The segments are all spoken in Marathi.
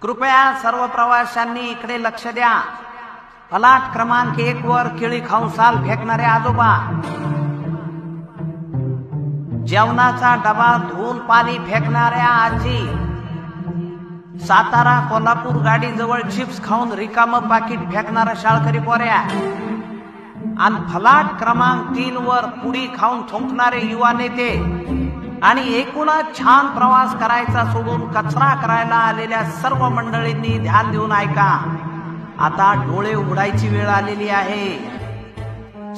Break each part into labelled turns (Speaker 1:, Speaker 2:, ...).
Speaker 1: कृपया सर्व प्रवाशांनी इकडे लक्ष द्या। फलाट क्रमांक 1 वर केळी खाऊन साल फेकणारे आजोबा, जेवणाचा डबा धुवून पाणी फेकणाऱ्या आजी, सातारा कोल्हापूर गाडी जवळ चिप्स खाऊन रिकाम पाकिट फेकणारा शाळकरी पोऱ्या, आणि फलाट क्रमांक 3 वर पुडी खाऊन थुंकणारे युवा नेते, आणि एकूणच छान प्रवास करायचा सोडून कचरा करायला आलेल्या सर्व मंडळींनी ध्यान देऊन ऐका। आता डोळे उघडायची वेळ आलेली आहे।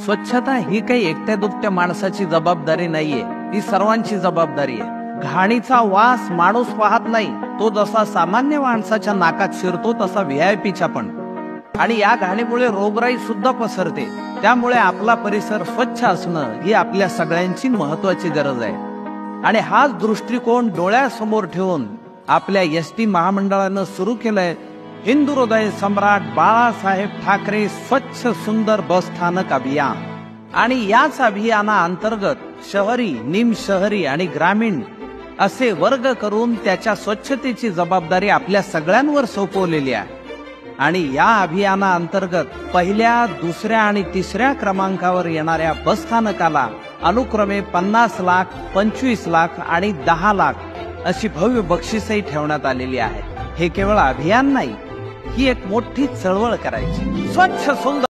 Speaker 1: स्वच्छता ही काही एकट्या दुकट्या माणसाची जबाबदारी नाहीये, ती सर्वांची जबाबदारी आहे। घाणीचा वास माणूस पाहत नाही, तो जसा सामान्य माणसाच्या नाकात शिरतो तसा व्हीआयपीच्या पण, आणि या घाणीमुळे रोगराई सुद्धा पसरते। त्यामुळे आपला परिसर स्वच्छ असणं ही आपल्या सगळ्यांची महत्वाची गरज आहे, आणि हाच दृष्टिकोन डोळ्यासमोर ठेवून आपल्या एसटी महामंडळानं सुरू केलंय हिंदू हृदय सम्राट बाळासाहेब ठाकरे स्वच्छ सुंदर बस स्थानक अभियान। आणि याच अभियानाअंतर्गत शहरी, निमशहरी आणि ग्रामीण असे वर्ग करून त्याच्या स्वच्छतेची जबाबदारी आपल्या सगळ्यांवर सोपवलेली आहे। आणि या अभियानाअंतर्गत पहिल्या, दुसऱ्या आणि तिसऱ्या क्रमांकावर येणाऱ्या बस स्थानकाला अनुक्रमे 50 लाख, 25 लाख आणि 10 लाख अशी भव्य बक्षिसही ठेवण्यात आलेली आहे। हे केवळ अभियान नाही, ही एक मोठी चळवळ करायची। स्वच्छ सुंदर